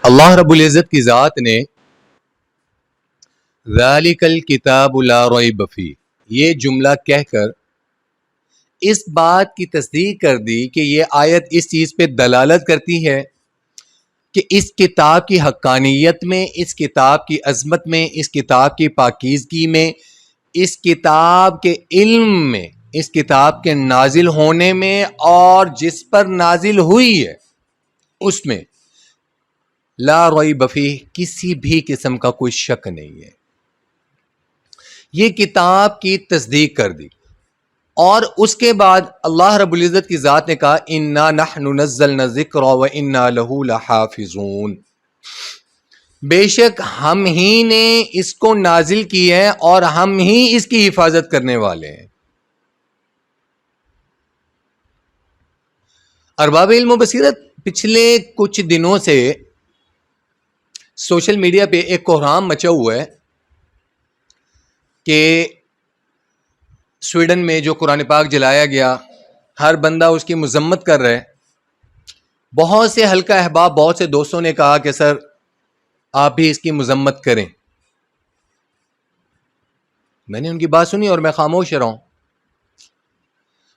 اللہ رب العزت کی ذات نے ذالک الکتاب لا ریب فیہ یہ جملہ کہہ کر اس بات کی تصدیق کر دی کہ یہ آیت اس چیز پہ دلالت کرتی ہے کہ اس کتاب کی حقانیت میں، اس کتاب کی عظمت میں، اس کتاب کی پاکیزگی میں، اس کتاب کے علم میں، اس کتاب کے نازل ہونے میں اور جس پر نازل ہوئی ہے اس میں لا ریب فیہ کسی بھی قسم کا کوئی شک نہیں ہے. یہ کتاب کی تصدیق کر دی اور اس کے بعد اللہ رب العزت کی ذات نے کہا انا نحن نزلنا الذکر وانا لہ لحافظون، بے شک ہم ہی نے اس کو نازل کی ہے اور ہم ہی اس کی حفاظت کرنے والے ہیں. ارباب علم و بصیرت پچھلے کچھ دنوں سے سوشل میڈیا پہ ایک کوہرام مچا ہوا ہے کہ سویڈن میں جو قرآن پاک جلایا گیا ہر بندہ اس کی مذمت کر رہا ہے. بہت سے حلقہ احباب، بہت سے دوستوں نے کہا کہ سر آپ بھی اس کی مذمت کریں. میں نے ان کی بات سنی اور میں خاموش رہا ہوں.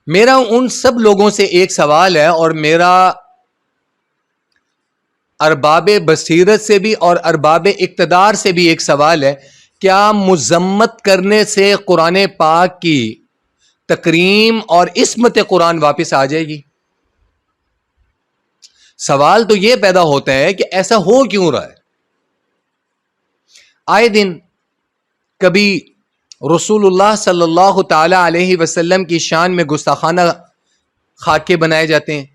میرا ان سب لوگوں سے ایک سوال ہے اور میرا ارباب بصیرت سے بھی اور ارباب اقتدار سے بھی ایک سوال ہے، کیا مذمت کرنے سے قرآن پاک کی تکریم اور عصمت قرآن واپس آ جائے گی؟ سوال تو یہ پیدا ہوتا ہے کہ ایسا ہو کیوں رہا ہے؟ آئے دن کبھی رسول اللہ صلی اللہ تعالی علیہ وسلم کی شان میں گستاخانہ خاکے بنائے جاتے ہیں،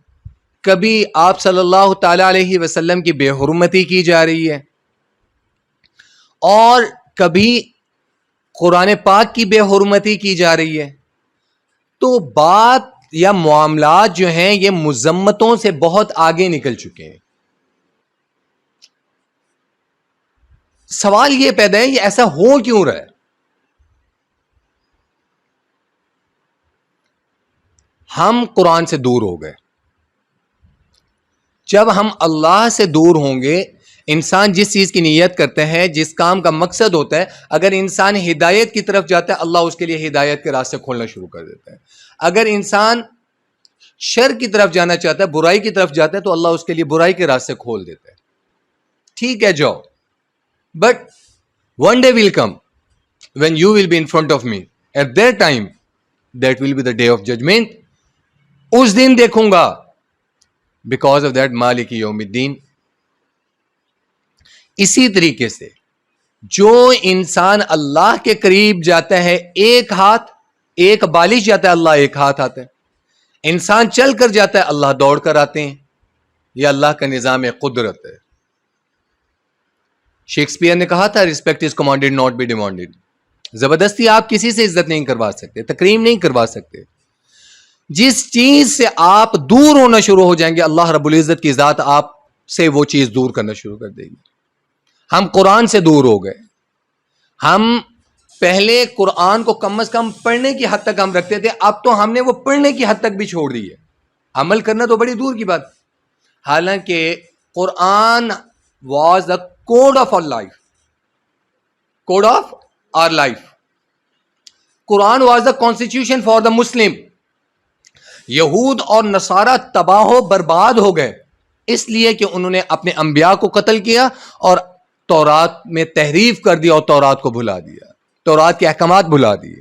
کبھی آپ صلی اللہ تعالی علیہ وسلم کی بے حرمتی کی جا رہی ہے، اور کبھی قرآن پاک کی بے حرمتی کی جا رہی ہے. تو بات یا معاملات جو ہیں یہ مذمتوں سے بہت آگے نکل چکے ہیں. سوال یہ پیدا ہے کہ ایسا ہو کیوں رہا ہے؟ ہم قرآن سے دور ہو گئے. جب ہم اللہ سے دور ہوں گے، انسان جس چیز کی نیت کرتے ہیں، جس کام کا مقصد ہوتا ہے، اگر انسان ہدایت کی طرف جاتا ہے اللہ اس کے لیے ہدایت کے راستے کھولنا شروع کر دیتا ہے. اگر انسان شر کی طرف جانا چاہتا ہے، برائی کی طرف جاتا ہے، تو اللہ اس کے لیے برائی کے راستے کھول دیتا ہے. ٹھیک ہے جاؤ، but one day will come when you will be in front of me. At that time, that will be the day of judgment. اس دن دیکھوں گا. Because of that مالک یوم الدین. اسی طریقے سے جو انسان اللہ کے قریب جاتا ہے، ایک ہاتھ، ایک بالش جاتا ہے اللہ ایک ہاتھ آتا ہے. انسان چل کر جاتا ہے اللہ دوڑ کر آتے ہیں. یہ اللہ کا نظام قدرت ہے. شیکسپیئر نے کہا تھا respect is commanded not be demanded. زبردستی آپ کسی سے عزت نہیں کروا سکتے، تکریم نہیں کروا سکتے. جس چیز سے آپ دور ہونا شروع ہو جائیں گے اللہ رب العزت کی ذات آپ سے وہ چیز دور کرنا شروع کر دے گی. ہم قرآن سے دور ہو گئے. ہم پہلے قرآن کو کم از کم پڑھنے کی حد تک ہم رکھتے تھے، اب تو ہم نے وہ پڑھنے کی حد تک بھی چھوڑ دی ہے. عمل کرنا تو بڑی دور کی بات. حالانکہ Quran was the code of our life. Code of our life. Quran was the constitution for the Muslim. یہود اور نصارہ تباہ و برباد ہو گئے اس لیے کہ انہوں نے اپنے انبیاء کو قتل کیا اور تورات میں تحریف کر دیا اور تورات کو بھلا دیا، تورات کے احکامات بھلا دیے.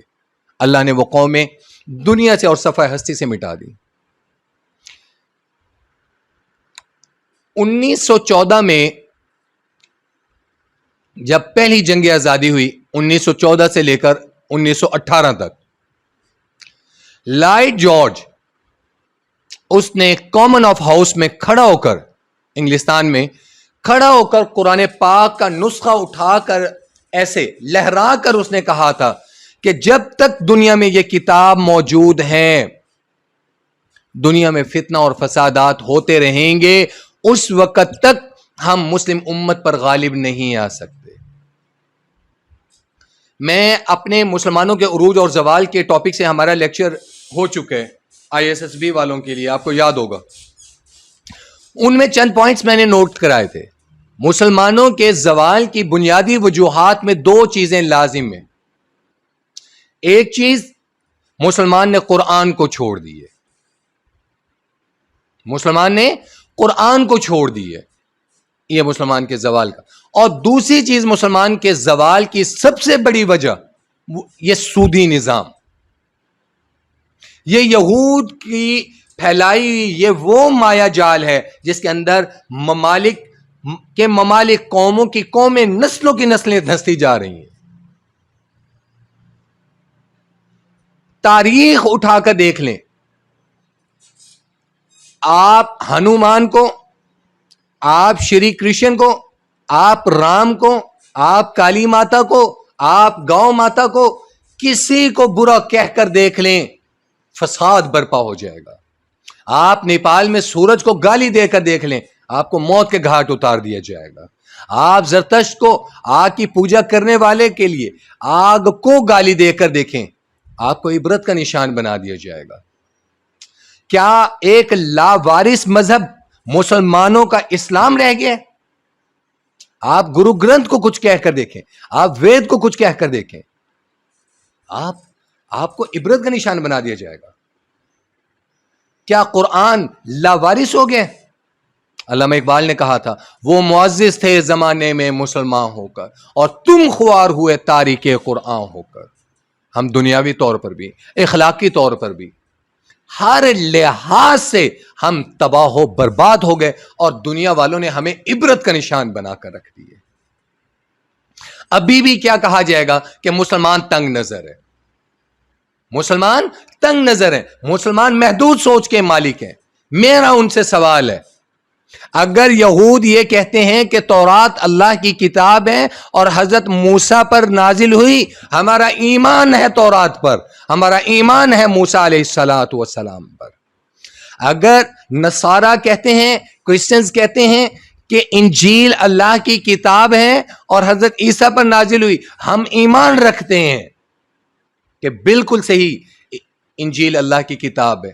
اللہ نے وہ قومیں دنیا سے اور صفحہ ہستی سے مٹا دی. 1914 میں جب پہلی جنگ آزادی ہوئی، 1914 سے لے کر 1918 تک، لائٹ جارج اس نے کامن آف ہاؤس میں کھڑا ہو کر، انگلستان میں کھڑا ہو کر قرآن پاک کا نسخہ اٹھا کر ایسے لہرا کر اس نے کہا تھا کہ جب تک دنیا میں یہ کتاب موجود ہے دنیا میں فتنہ اور فسادات ہوتے رہیں گے، اس وقت تک ہم مسلم امت پر غالب نہیں آ سکتے. میں اپنے مسلمانوں کے عروج اور زوال کے ٹاپک سے ہمارا لیکچر ہو چکا ہے ISSB والوں کے لیے، آپ کو یاد ہوگا. ان میں چند پوائنٹس میں نے نوٹ کرائے تھے. مسلمانوں کے زوال کی بنیادی وجوہات میں دو چیزیں لازم ہیں. ایک چیز، مسلمان نے قرآن کو چھوڑ دی ہے. مسلمان نے قرآن کو چھوڑ دی ہے، یہ مسلمان کے زوال کا. اور دوسری چیز مسلمان کے زوال کی سب سے بڑی وجہ یہ سودی نظام، یہ یہود کی پھیلائی یہ وہ مایا جال ہے جس کے اندر ممالک قوموں کی قومیں، نسلوں کی نسلیں دھنستی جا رہی ہیں. تاریخ اٹھا کر دیکھ لیں، آپ ہنومان کو، آپ شری کرشن کو، آپ رام کو، آپ کالی ماتا کو، آپ گاؤں ماتا کو، کسی کو برا کہہ کر دیکھ لیں، فساد برپا ہو جائے گا. آپ نیپال میں سورج کو گالی دے کر دیکھ لیں، آپ کو موت کے گھاٹ اتار دیا جائے گا. آپ زرتشت کو، آگ کی پوجا کرنے والے کے لیے آگ کو گالی دے کر دیکھیں، آپ کو عبرت کا نشان بنا دیا جائے گا. کیا ایک لاوارث مذہب مسلمانوں کا اسلام رہ گیا؟ آپ گرو گرنتھ کو کچھ کہہ کر دیکھیں، آپ وید کو کچھ کہہ کر دیکھیں، آپ کو عبرت کا نشان بنا دیا جائے گا. کیا قرآن لاوارث ہو گیا؟ علامہ اقبال نے کہا تھا، وہ معزز تھے زمانے میں مسلمان ہو کر، اور تم خوار ہوئے تاریک قرآن ہو کر. ہم دنیاوی طور پر بھی، اخلاقی طور پر بھی، ہر لحاظ سے ہم تباہ و برباد ہو گئے، اور دنیا والوں نے ہمیں عبرت کا نشان بنا کر رکھ دیے. ابھی بھی کیا کہا جائے گا کہ مسلمان تنگ نظر ہے، مسلمان تنگ نظر ہے، مسلمان محدود سوچ کے مالک ہیں. میرا ان سے سوال ہے، اگر یہود یہ کہتے ہیں کہ تورات اللہ کی کتاب ہے اور حضرت موسیٰ پر نازل ہوئی، ہمارا ایمان ہے تورات پر، ہمارا ایمان ہے موسیٰ علیہ السلام پر. اگر نصارہ کہتے ہیں، کرسچنز کہتے ہیں کہ انجیل اللہ کی کتاب ہے اور حضرت عیسیٰ پر نازل ہوئی، ہم ایمان رکھتے ہیں کہ بالکل صحیح، انجیل اللہ کی کتاب ہے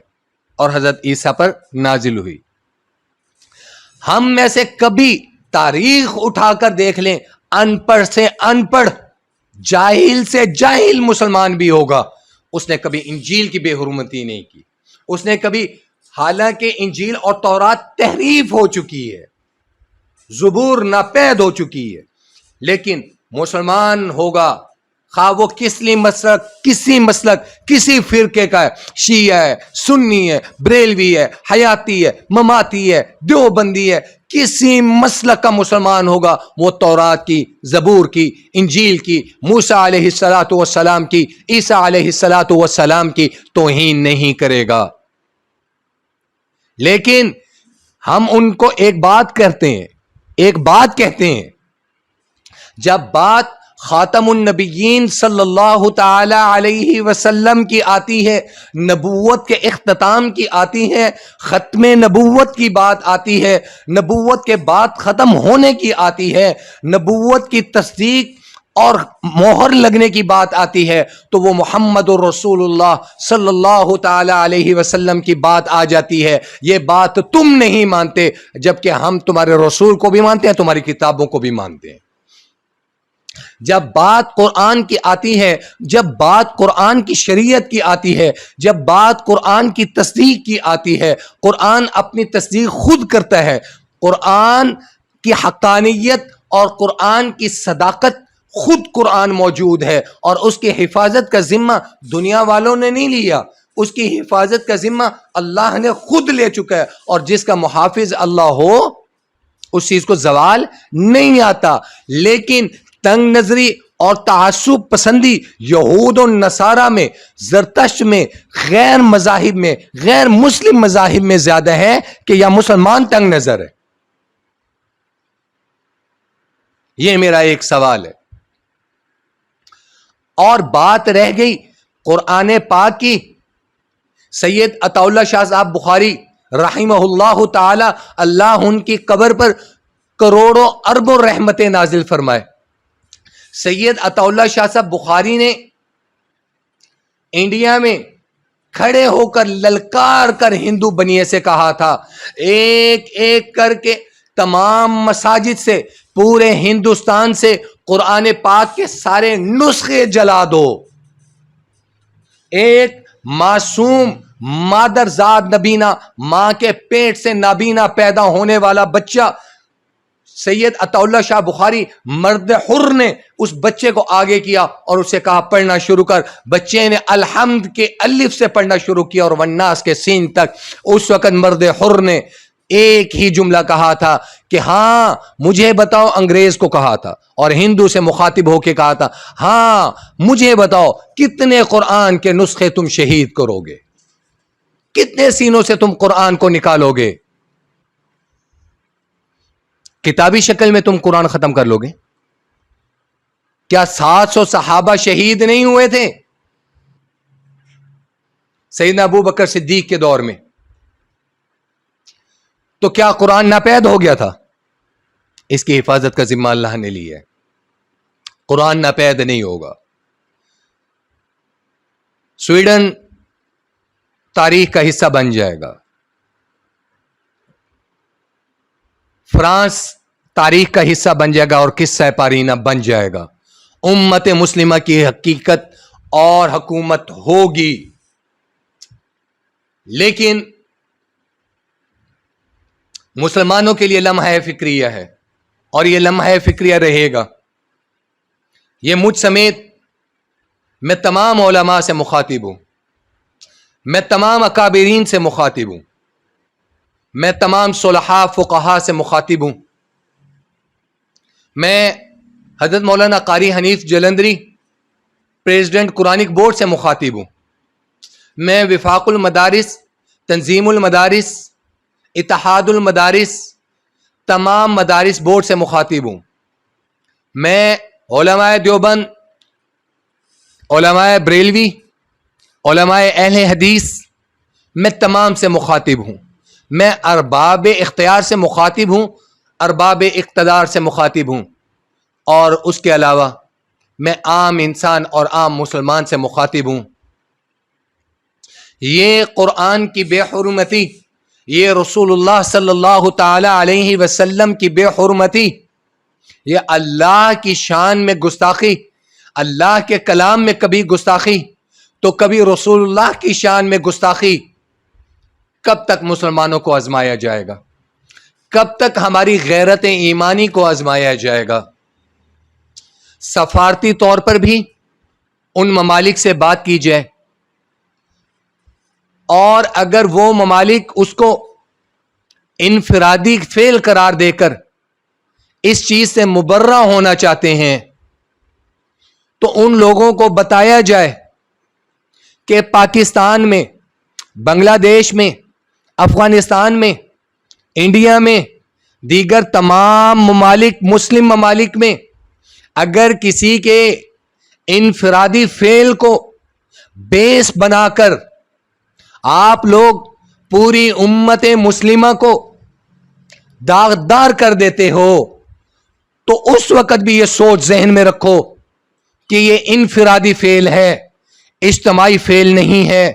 اور حضرت عیسیٰ پر نازل ہوئی. ہم میں سے کبھی تاریخ اٹھا کر دیکھ لیں، ان پڑھ سے ان پڑھ، جاہل سے جاہل مسلمان بھی ہوگا، اس نے کبھی انجیل کی بے حرمتی نہیں کی. اس نے کبھی، حالانکہ انجیل اور تورات تحریف ہو چکی ہے، زبور ناپید ہو چکی ہے، لیکن مسلمان ہوگا، خواہ وہ کسی مسلک کسی فرقے کا ہے، شیعہ ہے، سنی ہے، بریلوی ہے، حیاتی ہے، مماتی ہے، دیوبندی ہے، کسی مسلک کا مسلمان ہوگا، وہ تورات کی، زبور کی، انجیل کی، موسیٰ علیہ السلام کی، عیسیٰ علیہ السلام کی توہین نہیں کرے گا. لیکن ہم ان کو ایک بات کہتے ہیں، جب بات خاتم النبیین صلی اللہ تعالی علیہ وسلم کی آتی ہے، نبوت کے اختتام کی آتی ہے، ختم نبوت کی بات آتی ہے، نبوت کے بعد ختم ہونے کی آتی ہے، نبوت کی تصدیق اور مہر لگنے کی بات آتی ہے، تو وہ محمد الرسول اللہ صلی اللہ تعالی علیہ وسلم کی بات آ جاتی ہے. یہ بات تم نہیں مانتے، جبکہ ہم تمہارے رسول کو بھی مانتے ہیں، تمہاری کتابوں کو بھی مانتے ہیں. جب بات قرآن کی آتی ہے، جب بات قرآن کی شریعت کی آتی ہے، جب بات قرآن کی تصدیق کی آتی ہے، قرآن اپنی تصدیق خود کرتا ہے. قرآن کی حقانیت اور قرآن کی صداقت خود قرآن موجود ہے، اور اس کی حفاظت کا ذمہ دنیا والوں نے نہیں لیا، اس کی حفاظت کا ذمہ اللہ نے خود لے چکا ہے. اور جس کا محافظ اللہ ہو، اس چیز کو زوال نہیں آتا. لیکن تنگ نظری اور تعصب پسندی یہود و نصارہ میں، زرتشت میں، غیر مذاہب میں، غیر مسلم مذاہب میں زیادہ ہے کہ یا مسلمان تنگ نظر ہے. یہ میرا ایک سوال ہے. اور بات رہ گئی قرآن پاک کی، سید عطا اللہ شاہ صاحب بخاری رحمہ اللہ تعالی، اللہ ان کی قبر پر کروڑوں اربوں رحمتیں نازل فرمائے. سید عطا اللہ شاہ صاحب بخاری نے انڈیا میں کھڑے ہو کر للکار کر ہندو بنیے سے کہا تھا، ایک ایک کر کے تمام مساجد سے، پورے ہندوستان سے قرآن پاک کے سارے نسخے جلا دو. ایک معصوم مادر ذات نبینا، ماں کے پیٹ سے نابینا پیدا ہونے والا بچہ، سید عطا اللہ شاہ بخاری مرد حر نے اس بچے کو آگے کیا اور اسے کہا پڑھنا شروع کر. بچے نے الحمد کے الف سے پڑھنا شروع کیا اور والناس کے سین تک. اس وقت مرد حر نے ایک ہی جملہ کہا تھا کہ ہاں مجھے بتاؤ، انگریز کو کہا تھا اور ہندو سے مخاطب ہو کے کہا تھا، ہاں مجھے بتاؤ کتنے قرآن کے نسخے تم شہید کرو گے، کتنے سینوں سے تم قرآن کو نکالو گے؟ کتابی شکل میں تم قرآن ختم کر لو گے؟ کیا 700 صحابہ شہید نہیں ہوئے تھے سیدنا ابو بکر صدیق کے دور میں؟ تو کیا قرآن ناپید ہو گیا تھا؟ اس کی حفاظت کا ذمہ اللہ نے لی ہے. قرآن ناپید نہیں ہوگا. سویڈن تاریخ کا حصہ بن جائے گا، فرانس تاریخ کا حصہ بن جائے گا اور قصہ پارینہ بن جائے گا. امت مسلمہ کی حقیقت اور حکومت ہوگی، لیکن مسلمانوں کے لیے لمحہ فکریہ ہے اور یہ لمحہ فکریہ رہے گا. یہ مجھ سمیت میں تمام علماء سے مخاطب ہوں، میں تمام اکابرین سے مخاطب ہوں، میں تمام صلحاء فقہاء سے مخاطب ہوں. میں حضرت Maulana Qari Hanif Jalandhari president Quranic board سے مخاطب ہوں. میں وفاق المدارس، تنظیم المدارس، اتحاد المدارس، تمام مدارس بورڈ سے مخاطب ہوں. میں علماء دیوبند، علماء بریلوی، علماء اہل حدیث، میں تمام سے مخاطب ہوں. میں ارباب اختیار سے مخاطب ہوں، ارباب اقتدار سے مخاطب ہوں، اور اس کے علاوہ میں عام انسان اور عام مسلمان سے مخاطب ہوں. یہ قرآن کی بے حرمتی، یہ رسول اللہ صلی اللہ تعالی علیہ وسلم کی بے حرمتی، یہ اللہ کی شان میں گستاخی، اللہ کے کلام میں کبھی گستاخی تو کبھی رسول اللہ کی شان میں گستاخی، کب تک مسلمانوں کو آزمایا جائے گا؟ کب تک ہماری غیرت ایمانی کو آزمایا جائے گا؟ سفارتی طور پر بھی ان ممالک سے بات کی جائے، اور اگر وہ ممالک اس کو انفرادی فعل قرار دے کر اس چیز سے مبرہ ہونا چاہتے ہیں تو ان لوگوں کو بتایا جائے کہ پاکستان میں، بنگلہ دیش میں، افغانستان میں، انڈیا میں، دیگر تمام ممالک، مسلم ممالک میں اگر کسی کے انفرادی فعل کو بیس بنا کر آپ لوگ پوری امت مسلمہ کو داغدار کر دیتے ہو تو اس وقت بھی یہ سوچ ذہن میں رکھو کہ یہ انفرادی فعل ہے، اجتماعی فعل نہیں ہے.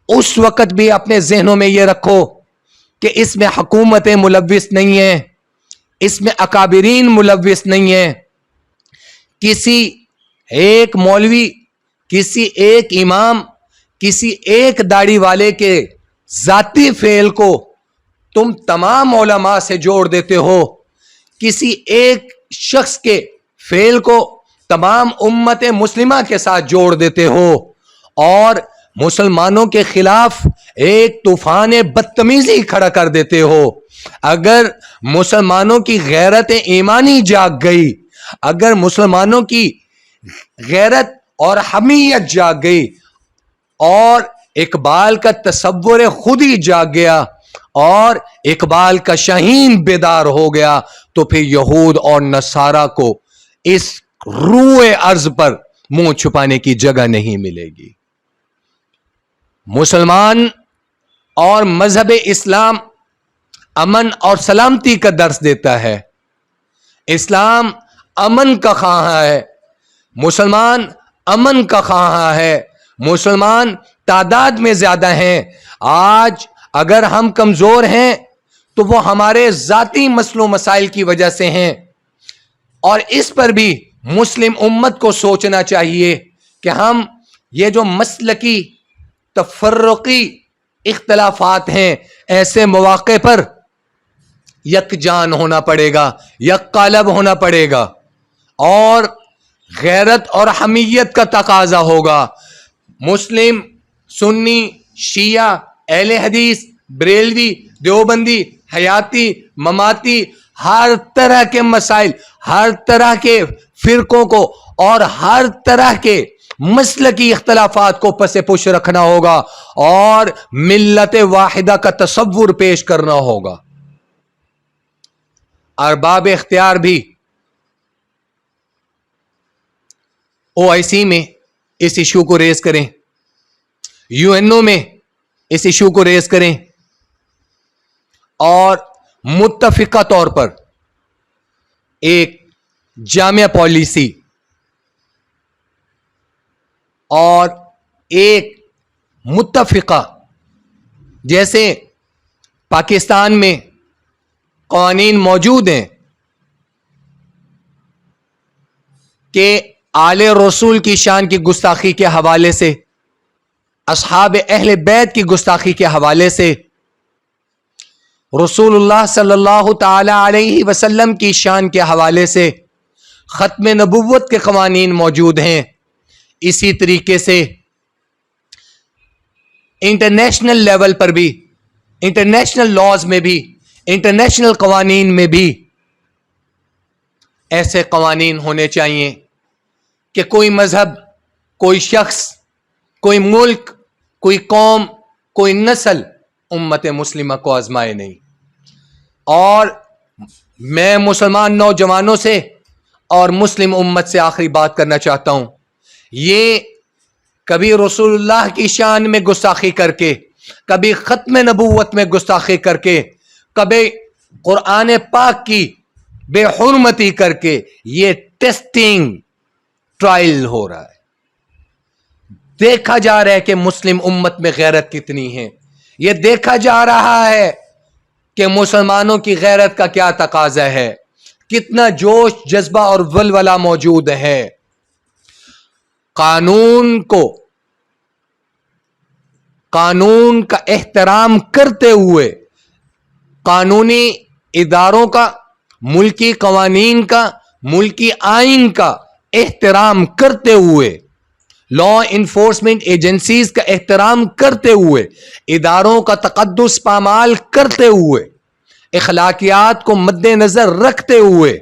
اس وقت بھی اپنے ذہنوں میں یہ رکھو کہ اس میں حکومتیں ملوث نہیں ہیں، اس میں اکابرین ملوث نہیں ہیں. کسی ایک مولوی، کسی ایک امام، کسی ایک داڑھی والے کے ذاتی فعل کو تم تمام علماء سے جوڑ دیتے ہو، کسی ایک شخص کے فعل کو تمام امت مسلمہ کے ساتھ جوڑ دیتے ہو، اور مسلمانوں کے خلاف ایک طوفان بدتمیزی کھڑا کر دیتے ہو. اگر مسلمانوں کی غیرت ایمانی جاگ گئی، اگر مسلمانوں کی غیرت اور حمیت جاگ گئی اور اقبال کا تصور خود ہی جاگ گیا اور اقبال کا شاہین بیدار ہو گیا، تو پھر یہود اور نصارہ کو اس روئے ارض پر منہ چھپانے کی جگہ نہیں ملے گی. مسلمان اور مذہب اسلام امن اور سلامتی کا درس دیتا ہے. اسلام امن کا خواہاں ہے، مسلمان امن کا خواہاں ہے، مسلمان تعداد میں زیادہ ہیں. آج اگر ہم کمزور ہیں تو وہ ہمارے ذاتی مسئلوں مسائل کی وجہ سے ہیں، اور اس پر بھی مسلم امت کو سوچنا چاہیے کہ ہم یہ جو مسلکی تفرقی اختلافات ہیں، ایسے مواقع پر یکجان ہونا پڑے گا، یک قالب ہونا پڑے گا، اور غیرت اور حمیت کا تقاضا ہوگا۔ مسلم، سنی، شیعہ، اہل حدیث، بریلوی، دیوبندی، حیاتی، مماتی، ہر طرح کے مسائل، ہر طرح کے فرقوں کو اور ہر طرح کے مسلکی اختلافات کو پس پش رکھنا ہوگا اور ملت واحدہ کا تصور پیش کرنا ہوگا۔ ارباب اختیار بھی OIC میں اس ایشو کو ریز کریں، UNO میں اس ایشو کو ریز کریں، اور متفقہ طور پر ایک جامع پالیسی اور ایک متفقہ، جیسے پاکستان میں قوانین موجود ہیں کہ آل رسول کی شان کی گستاخی کے حوالے سے، اصحاب اہل بیت کی گستاخی کے حوالے سے، رسول اللہ صلی اللہ تعالی علیہ وسلم کی شان کے حوالے سے ختم نبوت کے قوانین موجود ہیں۔ اسی طریقے سے انٹرنیشنل لیول پر بھی، انٹرنیشنل لاز میں بھی، انٹرنیشنل قوانین میں بھی ایسے قوانین ہونے چاہیے کہ کوئی مذہب، کوئی شخص، کوئی ملک، کوئی قوم، کوئی نسل امت مسلمہ کو آزمائے نہیں۔ اور میں مسلمان نوجوانوں سے اور مسلم امت سے آخری بات کرنا چاہتا ہوں، یہ کبھی رسول اللہ کی شان میں گستاخی کر کے، کبھی ختم نبوت میں گستاخی کر کے، کبھی قرآن پاک کی بے حرمتی کر کے، یہ ٹیسٹنگ ٹرائل ہو رہا ہے۔ دیکھا جا رہا ہے کہ مسلم امت میں غیرت کتنی ہے، یہ دیکھا جا رہا ہے کہ مسلمانوں کی غیرت کا کیا تقاضا ہے، کتنا جوش، جذبہ اور ولولہ موجود ہے۔ قانون کا احترام کرتے ہوئے، قانونی اداروں کا، ملکی قوانین کا، ملکی آئین کا احترام کرتے ہوئے، لا انفورسمنٹ ایجنسیز کا احترام کرتے ہوئے، اداروں کا تقدس پامال کرتے ہوئے، اخلاقیات کو مد نظر رکھتے ہوئے،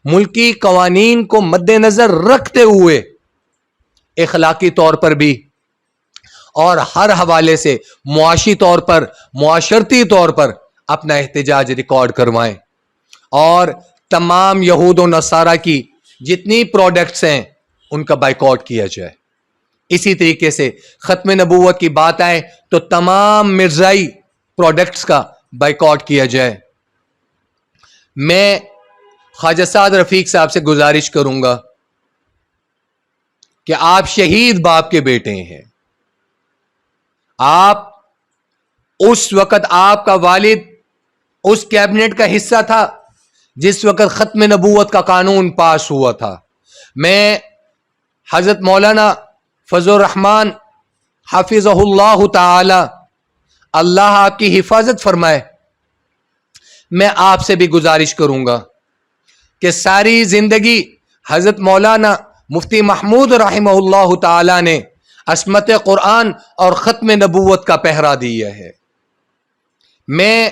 ملکی قوانین کو مد نظر رکھتے ہوئے، اخلاقی طور پر بھی اور ہر حوالے سے معاشی طور پر، معاشرتی طور پر اپنا احتجاج ریکارڈ کروائیں، اور تمام یہود و نصارہ کی جتنی پروڈکٹس ہیں ان کا بائیکاٹ کیا جائے۔ اسی طریقے سے ختم نبوت کی بات آئے تو تمام مرزائی پروڈکٹس کا بائیکاٹ کیا جائے۔ میں خواجہ سعد رفیق صاحب سے گزارش کروں گا کہ آپ شہید باپ کے بیٹے ہیں، آپ اس وقت، آپ کا والد اس کیبنٹ کا حصہ تھا جس وقت ختم نبوت کا قانون پاس ہوا تھا۔ میں حضرت مولانا فضل الرحمان حافظہ اللہ تعالی، اللہ آپ کی حفاظت فرمائے، میں آپ سے بھی گزارش کروں گا کہ ساری زندگی حضرت مولانا مفتی محمود رحمہ اللہ تعالی نے عصمت قرآن اور ختم نبوت کا پہرا دیا ہے۔ میں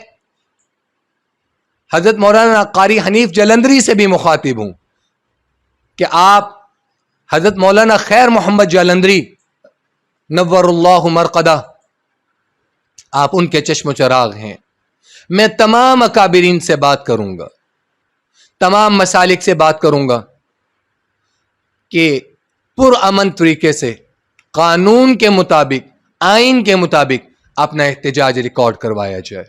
حضرت مولانا قاری حنیف جلندری سے بھی مخاطب ہوں کہ آپ حضرت مولانا خیر محمد جلندری نور اللہ مرقدہ، آپ ان کے چشم و چراغ ہیں۔ میں تمام اکابرین سے بات کروں گا، تمام مسالک سے بات کروں گا کہ پرامن طریقے سے قانون کے مطابق، آئین کے مطابق اپنا احتجاج ریکارڈ کروایا جائے،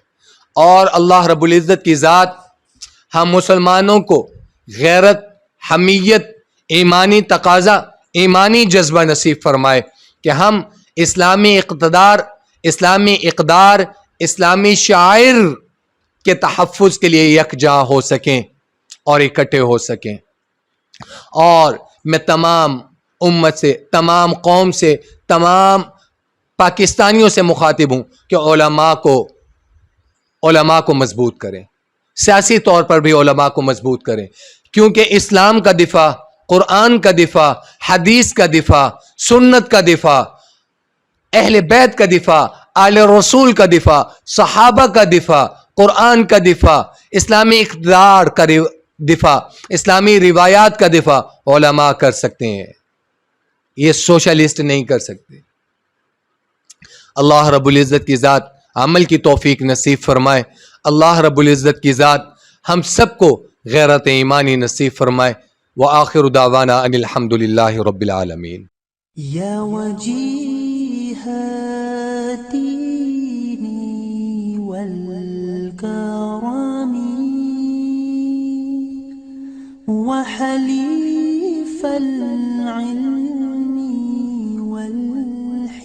اور اللہ رب العزت کی ذات ہم مسلمانوں کو غیرت، حمیت، ایمانی تقاضا، ایمانی جذبہ نصیب فرمائے کہ ہم اسلامی اقتدار، اسلامی اقدار، اسلامی شاعر کے تحفظ کے لیے یکجا ہو سکیں اور اکٹھے ہو سکیں. اور میں تمام امت سے، تمام قوم سے، تمام پاکستانیوں سے مخاطب ہوں کہ علماء کو مضبوط کریں، سیاسی طور پر بھی علماء کو مضبوط کریں، کیونکہ اسلام کا دفاع، قرآن کا دفاع، حدیث کا دفاع، سنت کا دفاع، اہل بیت کا دفاع، آل رسول کا دفاع، صحابہ کا دفاع، قرآن کا دفاع، اسلامی اقتدار کا دفاع، اسلامی روایات کا دفاع علماء کر سکتے ہیں. یہ سوشلسٹ نہیں کر سکتے. اللہ رب العزت کی ذات عمل کی توفیق نصیب فرمائے. اللہ رب العزت کی ذات ہم سب کو غیرت ایمانی نصیب فرمائے. وآخر دعوانا ان الحمد للہ رب العالمین. یا وجیہ الدین والکرم وحلیف العلم والحکم